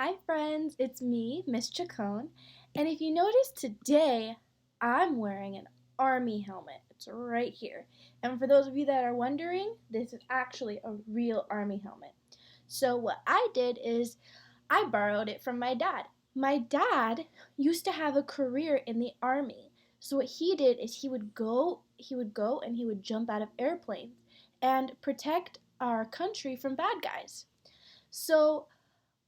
Hi friends, it's me, Miss Chacon, and if you notice today, I'm wearing an army helmet. It's right here. And for those of you that are wondering, this is actually a real army helmet. So what I did is I borrowed it from my dad. My dad used to have a career in the army. So what he did is he would go and he would jump out of airplanes and protect our country from bad guys. So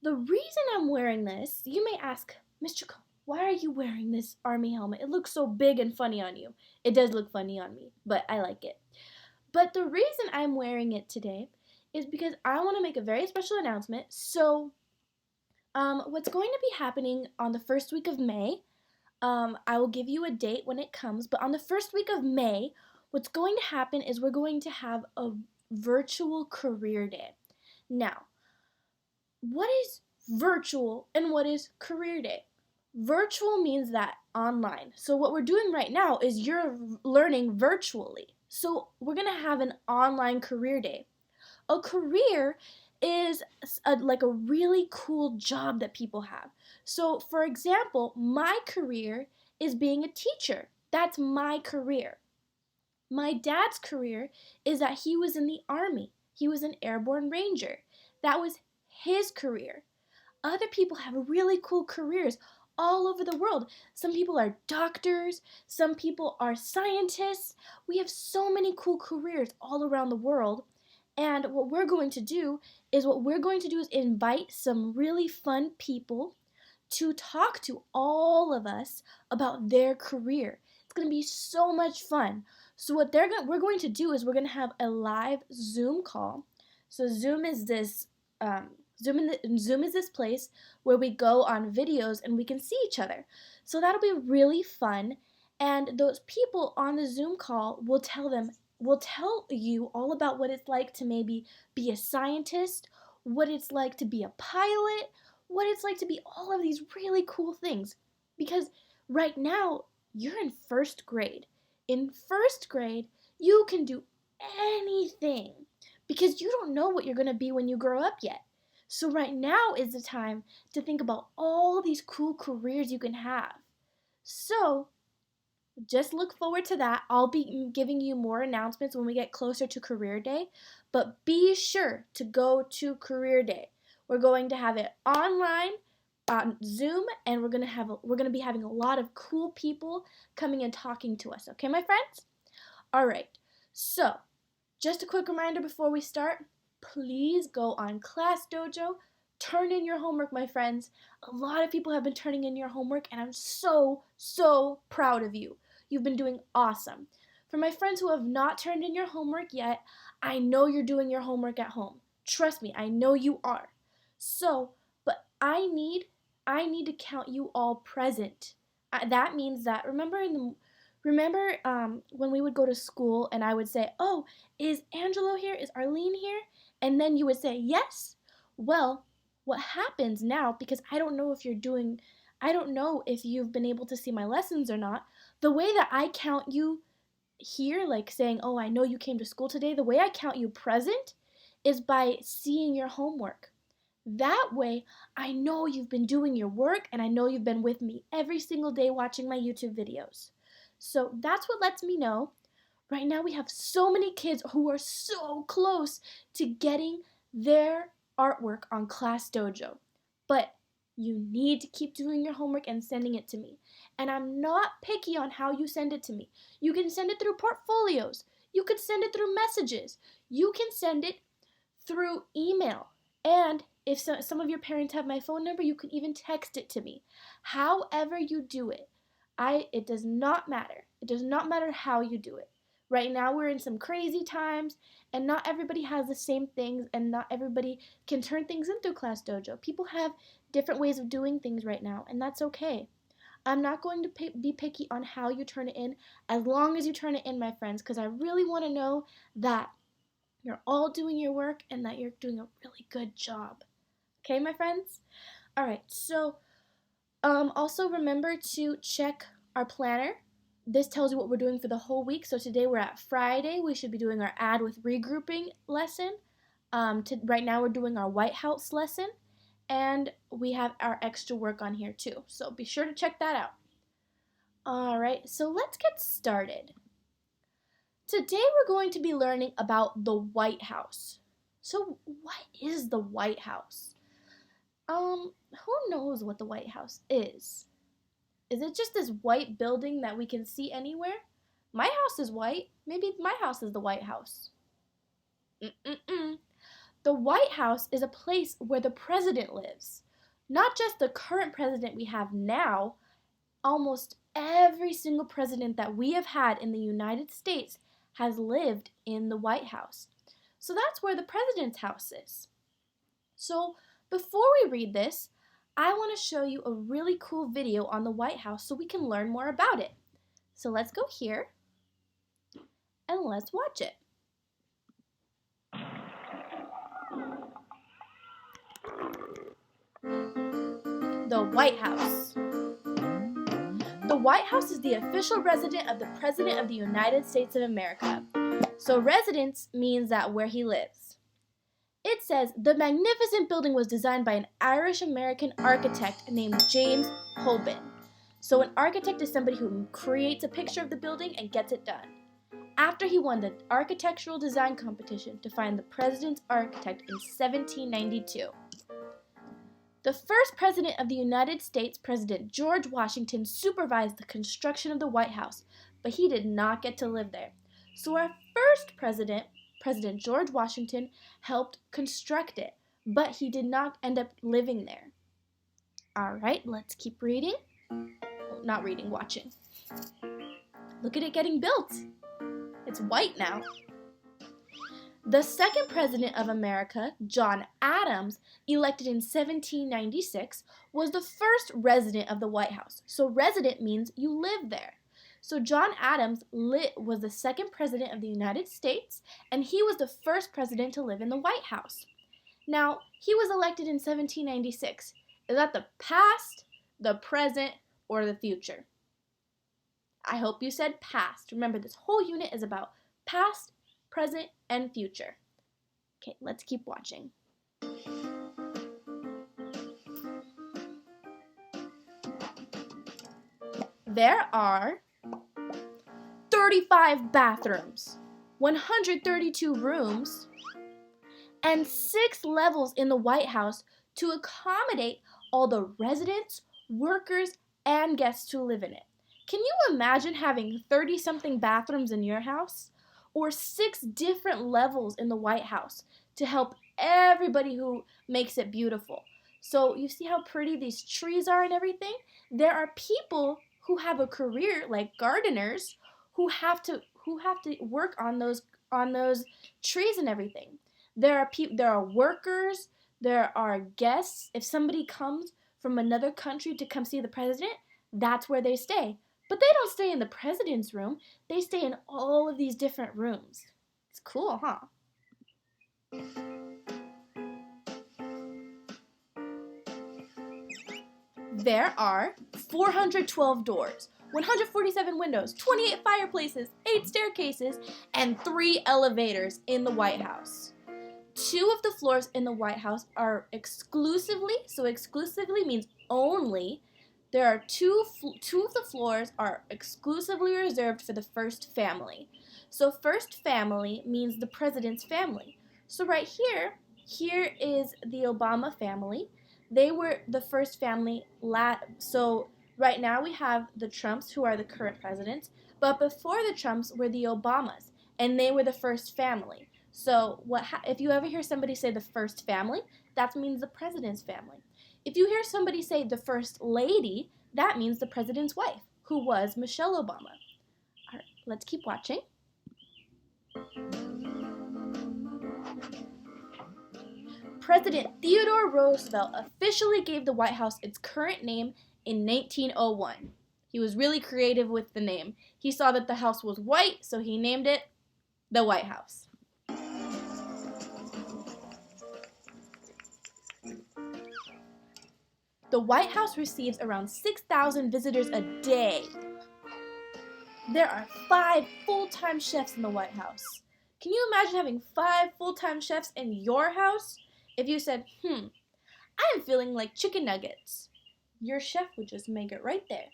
the reason I'm wearing this, you may ask, Mr. Cole, why are you wearing this army helmet? It looks so big and funny on you. It does look funny on me, but I like it. But the reason I'm wearing it today is because I want to make a very special announcement. So, what's going to be happening on the first week of May, I will give you a date when it comes, but on the first week of May, what's going to happen is we're going to have a virtual career day. Now, what is virtual and what is career day? Virtual means that online. So what we're doing right now is you're learning virtually. So we're going to have an online career day. A career is like a really cool job that people have. So for example, my career is being a teacher. That's my career. My dad's career is that he was in the army. He was an airborne ranger. That was his career. Other people have really cool careers all over the world. Some people are doctors, some people are scientists. We have so many cool careers all around the world. And what we're going to do is invite some really fun people to talk to all of us about their career. It's going to be so much fun. So we're going to do is we're going to have a live Zoom call. So um, Zoom is this place where we go on videos and we can see each other. So that'll be really fun. And those people on the Zoom call will tell you all about what it's like to maybe be a scientist, what it's like to be a pilot, what it's like to be all of these really cool things. Because right now, you're in first grade. In first grade, you can do anything because you don't know what you're going to be when you grow up yet. So, right now is the time to think about all these cool careers you can have. So, just look forward to that. I'll be giving you more announcements when we get closer to Career Day, but be sure to go to Career Day. We're going to have it online on Zoom, and we're going to be having a lot of cool people coming and talking to us. Okay, my friends? All right. So, just a quick reminder before we start, please go on Class Dojo. Turn in your homework, my friends. A lot of people have been turning in your homework, and I'm so proud of you. You've been doing awesome. For my friends who have not turned in your homework yet, I know you're doing your homework at home. Trust me, I know you are. So, but I need to count you all present. That means that remember when we would go to school and I would say, "Oh, is Angelo here? Is Arlene here?" And then you would say, "Yes." Well, what happens now, because I don't know if you've been able to see my lessons or not, the way that I count you here, like saying, "Oh, I know you came to school today," the way I count you present is by seeing your homework. That way, I know you've been doing your work and I know you've been with me every single day watching my YouTube videos. So that's what lets me know. Right now, we have so many kids who are so close to getting their artwork on Class Dojo. But you need to keep doing your homework and sending it to me. And I'm not picky on how you send it to me. You can send it through portfolios. You could send it through messages. You can send it through email. And if some of your parents have my phone number, you can even text it to me. However you do it, it does not matter. It does not matter how you do it. Right now we're in some crazy times and not everybody has the same things and not everybody can turn things into Class Dojo. People have different ways of doing things right now and that's okay. I'm not going to be picky on how you turn it in as long as you turn it in, my friends, because I really want to know that you're all doing your work and that you're doing a really good job. Okay, my friends? All right, so also remember to check our planner. This tells you what we're doing for the whole week. So today we're at Friday. We should be doing our add with regrouping lesson. Right now we're doing our White House lesson. And we have our extra work on here too, so be sure to check that out. Alright, so let's get started. Today we're going to be learning about the White House. So what is the White House? Who knows what the White House is? Is it just this white building that we can see anywhere? My house is white. Maybe my house is the White House. The White House is a place where the president lives. Not just the current president we have now, almost every single president that we have had in the United States has lived in the White House. So that's where the president's house is. So before we read this, I want to show you a really cool video on the White House so we can learn more about it. So let's go here and let's watch it. The White House. The White House is the official residence of the President of the United States of America. So residence means that where he lives. It says the magnificent building was designed by an Irish-American architect named James Holbein. So an architect is somebody who creates a picture of the building and gets it done. After he won the architectural design competition to find the president's architect in 1792. The first president of the United States, President George Washington, supervised the construction of the White House, but he did not get to live there. So our first president, President George Washington, helped construct it, but he did not end up living there. All right, let's keep reading. Oh, not reading, watching. Look at it getting built. It's white now. The second president of America, John Adams, elected in 1796, was the first resident of the White House. So resident means you live there. So John Adams was the second president of the United States, and he was the first president to live in the White House. Now, he was elected in 1796. Is that the past, the present, or the future? I hope you said past. Remember, this whole unit is about past, present, and future. Okay, let's keep watching. There are 35 bathrooms, 132 rooms, and 6 levels in the White House to accommodate all the residents, workers, and guests who live in it. Can you imagine having 30-something bathrooms in your house? Or 6 different levels in the White House to help everybody who makes it beautiful. So you see how pretty these trees are and everything? There are people who have a career like gardeners who have to work on those trees and everything. There are workers, there are guests. If somebody comes from another country to come see the president, that's where they stay. But they don't stay in the president's room. They stay in all of these different rooms. It's cool, huh? There are 412 doors, 147 windows, 28 fireplaces, 8 staircases, and 3 elevators in the White House. 2 of the floors in the White House are exclusively, so exclusively means only, there are two of the floors are exclusively reserved for the first family. So first family means the president's family. So right here is the Obama family. They were the first family. So right now we have the Trumps, who are the current presidents, but before the Trumps were the Obamas, and they were the first family. So if you ever hear somebody say the first family, that means the president's family. If you hear somebody say the first lady, that means the president's wife, who was Michelle Obama. All right, let's keep watching. President Theodore Roosevelt officially gave the White House its current name in 1901. He was really creative with the name. He saw that the house was white, so he named it the White House. The White House receives around 6,000 visitors a day. There are 5 full-time chefs in the White House. Can you imagine having 5 full-time chefs in your house? If you said, I'm feeling like chicken nuggets. Your chef would just make it right there.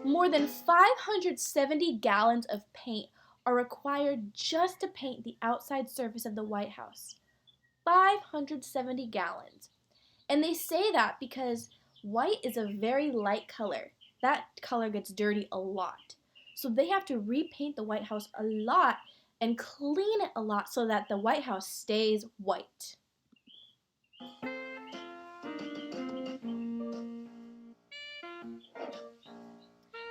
More than 570 gallons of paint are required just to paint the outside surface of the White House. 570 gallons. And they say that because white is a very light color. That color gets dirty a lot. So they have to repaint the White House a lot and clean it a lot so that the White House stays white.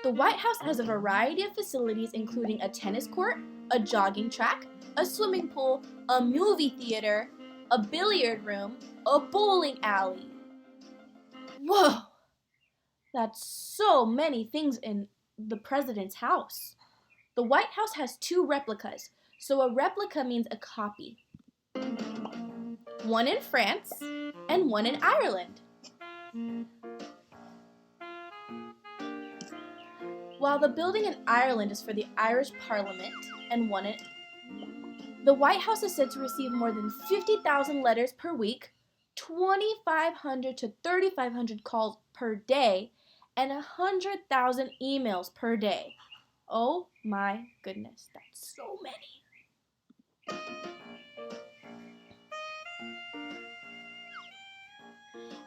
The White House has a variety of facilities including a tennis court, a jogging track, a swimming pool, a movie theater, a billiard room, a bowling alley. Whoa! That's so many things in the president's house. The White House has 2 replicas, so a replica means a copy. One in France and one in Ireland. While the building in Ireland is for the Irish Parliament and the White House is said to receive more than 50,000 letters per week, 2,500 to 3,500 calls per day, and 100,000 emails per day. Oh my goodness, that's so many.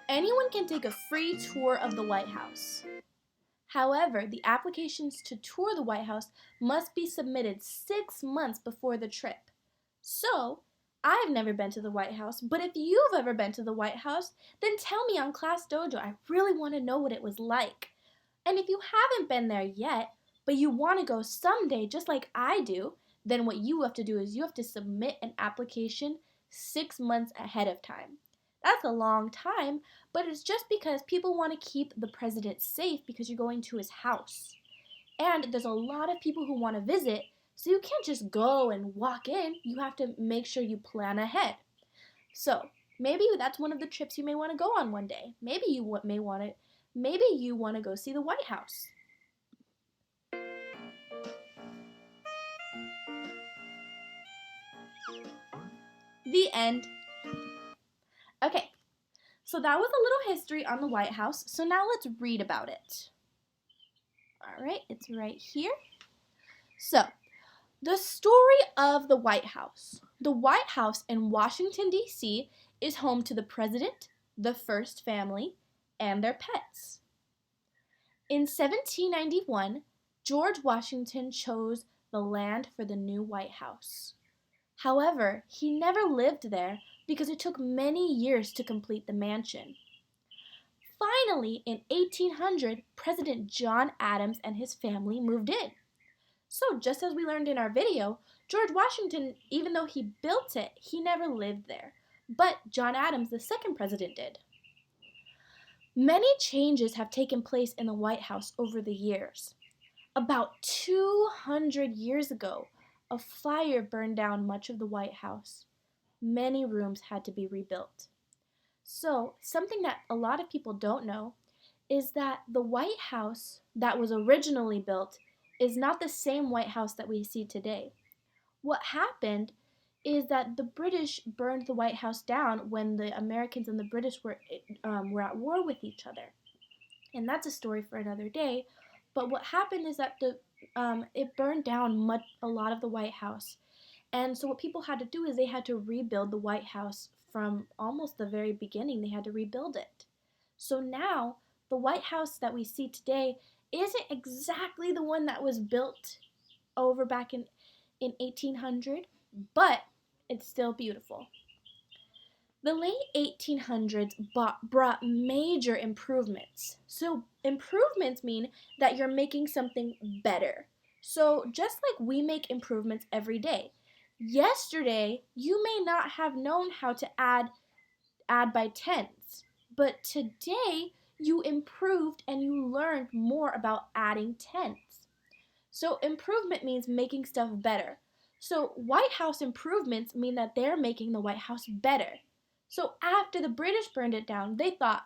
Anyone can take a free tour of the White House. However, the applications to tour the White House must be submitted 6 months before the trip. So, I've never been to the White House, but if you've ever been to the White House, then tell me on Class Dojo. I really want to know what it was like. And if you haven't been there yet, but you want to go someday just like I do, then what you have to do is you have to submit an application 6 months ahead of time. That's a long time, but it's just because people want to keep the president safe because you're going to his house. And there's a lot of people who want to visit, so you can't just go and walk in. You have to make sure you plan ahead. So, maybe that's one of the trips you may want to go on one day. Maybe you want to go see the White House. The end. Okay, so that was a little history on the White House, so now let's read about it. Alright, it's right here. So, the story of the White House. The White House in Washington, D.C. is home to the president, the first family, and their pets. In 1791, George Washington chose the land for the new White House. However, he never lived there because it took many years to complete the mansion. Finally, in 1800, President John Adams and his family moved in. So, just as we learned in our video, George Washington, even though he built it, he never lived there. But John Adams, the second president, did. Many changes have taken place in the White House over the years. About 200 years ago, a fire burned down much of the White House. Many rooms had to be rebuilt. So, something that a lot of people don't know is that the White House that was originally built is not the same White House that we see today. What happened is that the British burned the White House down when the Americans and the British were at war with each other. And that's a story for another day. But what happened is that it burned down a lot of the White House. And so what people had to do is they had to rebuild the White House from almost the very beginning. They had to rebuild it. So now, the White House that we see today isn't exactly the one that was built over back in 1800, but it's still beautiful. The late 1800s brought major improvements. So improvements mean that you're making something better. So just like we make improvements every day, yesterday you may not have known how to add by tens, but today you improved and you learned more about adding tens. So improvement means making stuff better. So White House improvements mean that they're making the White House better. So after the British burned it down, they thought,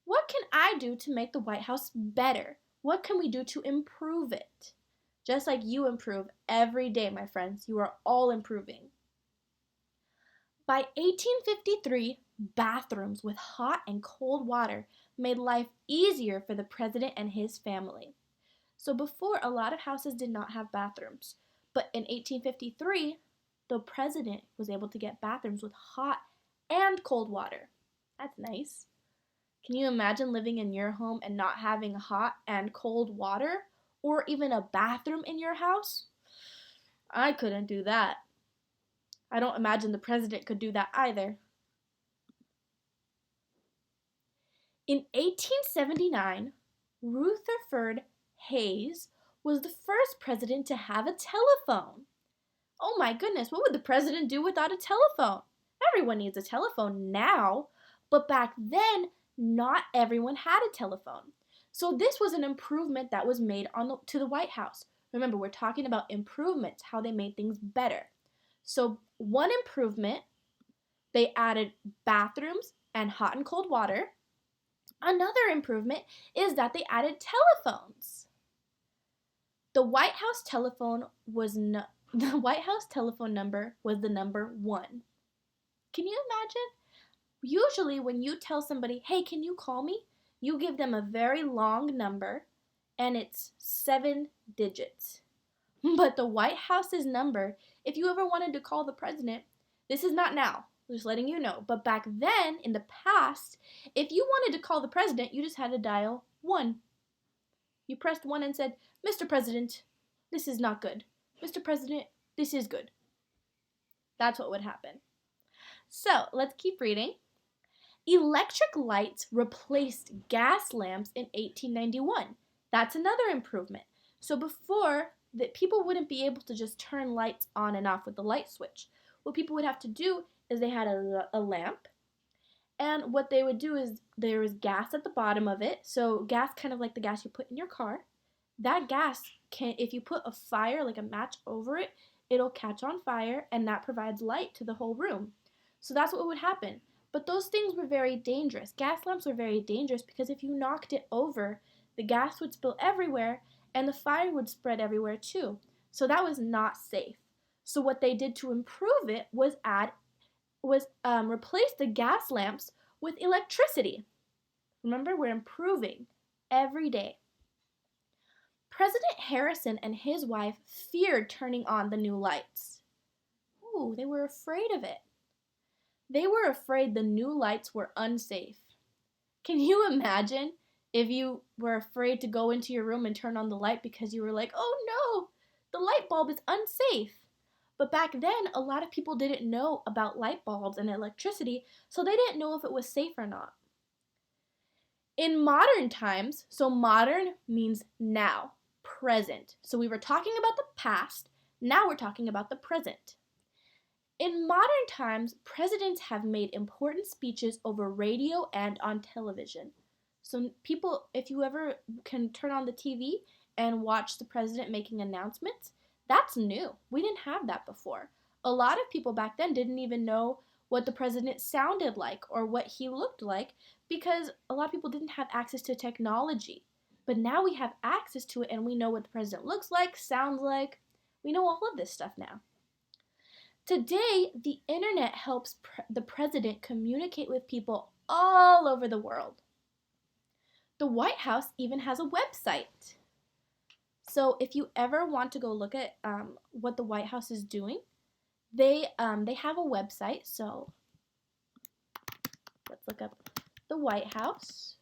what can I do to make the White House better? What can we do to improve it? Just like you improve every day, my friends. You are all improving. By 1853, bathrooms with hot and cold water made life easier for the president and his family. So before, a lot of houses did not have bathrooms. But in 1853, the president was able to get bathrooms with hot and cold water. That's nice. Can you imagine living in your home and not having hot and cold water or even a bathroom in your house? I couldn't do that. I don't imagine the president could do that either. In 1879, Rutherford Hayes was the first president to have a telephone. Oh my goodness, what would the president do without a telephone? Everyone needs a telephone now, but back then, not everyone had a telephone. So this was an improvement that was made to the White House. Remember, we're talking about improvements, how they made things better. So one improvement, they added bathrooms and hot and cold water. Another improvement is that they added telephones. The White House telephone number was the number 1. Can you imagine? Usually when you tell somebody, "Hey, can you call me?" you give them a very long number and it's 7 digits. But the White House's number, if you ever wanted to call the president, this is not now, just letting you know, but back then, in the past, if you wanted to call the president, you just had to dial 1. You pressed 1 and said, "Mr. President, this is not good. Mr. President, this is good." That's what would happen. So, let's keep reading. Electric lights replaced gas lamps in 1891. That's another improvement. So before, people wouldn't be able to just turn lights on and off with the light switch. What people would have to do is they had a lamp, and what they would do is there was gas at the bottom of it. So gas, kind of like the gas you put in your car. That gas if you put a fire, like a match over it, it'll catch on fire, and that provides light to the whole room. So that's what would happen. But those things were very dangerous. Gas lamps were very dangerous because if you knocked it over, the gas would spill everywhere and the fire would spread everywhere too. So that was not safe. So what they did to improve it was replace the gas lamps with electricity. Remember, we're improving every day. President Harrison and his wife feared turning on the new lights. Ooh, they were afraid of it. They were afraid the new lights were unsafe. Can you imagine if you were afraid to go into your room and turn on the light because you were like, "Oh no, the light bulb is unsafe." But back then, a lot of people didn't know about light bulbs and electricity, so they didn't know if it was safe or not. In modern times, so modern means now, present. So we were talking about the past, now we're talking about the present. In modern times, presidents have made important speeches over radio and on television. So people, if you ever can turn on the TV and watch the president making announcements, that's new. We didn't have that before. A lot of people back then didn't even know what the president sounded like or what he looked like because a lot of people didn't have access to technology. But now we have access to it and we know what the president looks like, sounds like. We know all of this stuff now. Today, the internet helps the president communicate with people all over the world. The White House even has a website. So if you ever want to go look at what the White House is doing, they have a website. So let's look up the White House.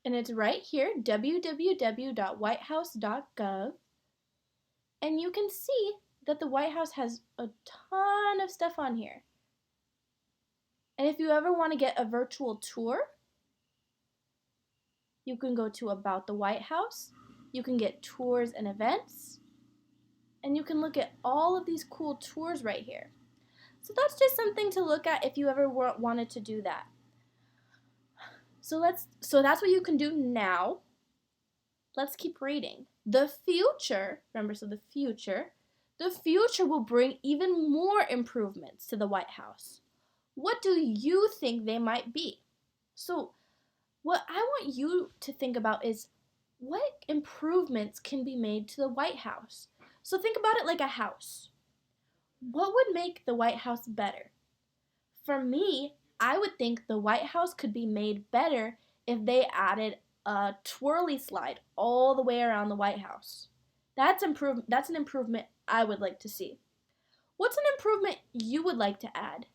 And it's right here, www.whitehouse.gov. And you can see that the White House has a ton of stuff on here. And if you ever want to get a virtual tour, you can go to About the White House. You can get tours and events. And you can look at all of these cool tours right here. So that's just something to look at if you ever wanted to do that. So that's what you can do now. Let's keep reading. The future will bring even more improvements to the White House. What do you think they might be? So what I want you to think about is what improvements can be made to the White House. So think about it like a house. What would make the White House better? For me, I would think the White House could be made better if they added a twirly slide all the way around the White House. That's an improvement I would like to see. What's an improvement you would like to add?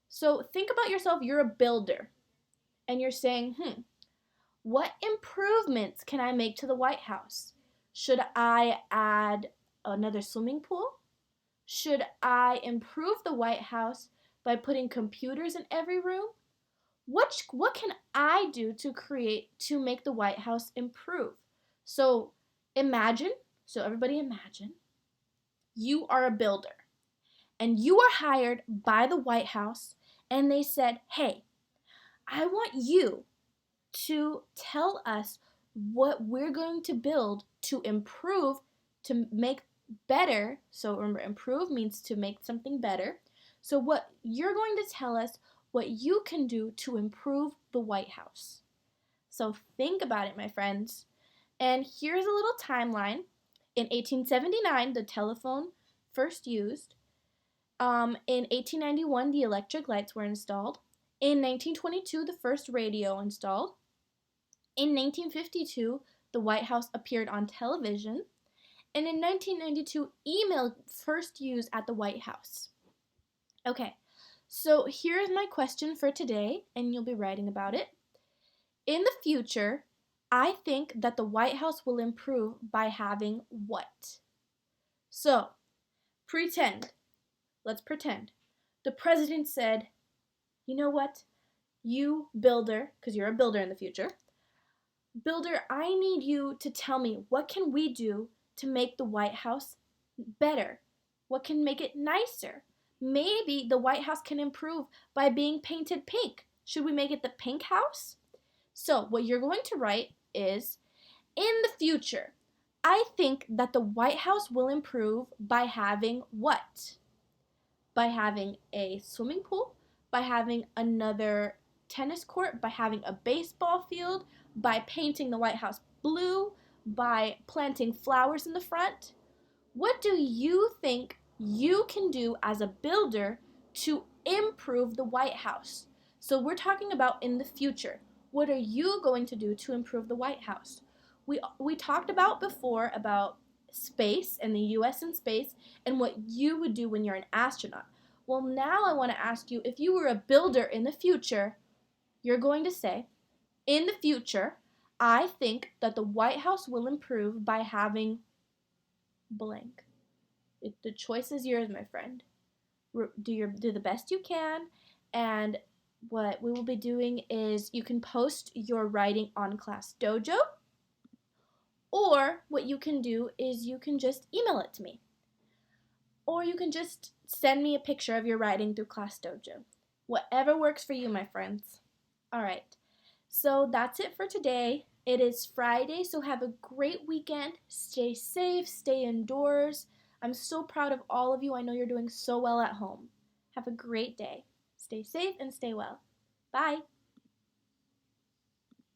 So think about yourself, you're a builder, and you're saying, what improvements can I make to the White House? Should I add another swimming pool? Should I improve the White House by putting computers in every room? What can I do to make the White House improve? So everybody imagine, you are a builder and you are hired by the White House and they said, "Hey, I want you to tell us what we're going to build to improve, to make better." So remember, improve means to make something better. So what you're going to tell us what you can do to improve the White House. So think about it, my friends. And here's a little timeline. In 1879, the telephone first used. In 1891, the electric lights were installed. In 1922, the first radio installed. In 1952, the White House appeared on television. And in 1992, email first used at the White House. Okay, so here's my question for today, and you'll be writing about it. In the future, I think that the White House will improve by having what? So, let's pretend. The president said, "You know what? You, builder, because you're a builder in the future, builder, I need you to tell me what can we do to make the White House better? What can make it nicer? Maybe the White House can improve by being painted pink. Should we make it the pink house?" So what you're going to write is, in the future, I think that the White House will improve by having what? By having a swimming pool, by having another tennis court, by having a baseball field, by painting the White House blue, by planting flowers in the front. What do you think you can do as a builder to improve the White House? So we're talking about in the future. What are you going to do to improve the White House? We talked about before about space and the US in space and what you would do when you're an astronaut. Well, now I want to ask you, if you were a builder in the future, you're going to say, in the future, I think that the White House will improve by having blank. The choice is yours, my friend. Do the best you can, and what we will be doing is you can post your writing on Class Dojo, or what you can do is you can just email it to me, or you can just send me a picture of your writing through Class Dojo. Whatever works for you, my friends. All right, so that's it for today. It is Friday, so have a great weekend. Stay safe, stay indoors. I'm so proud of all of you. I know you're doing so well at home. Have a great day. Stay safe and stay well. Bye.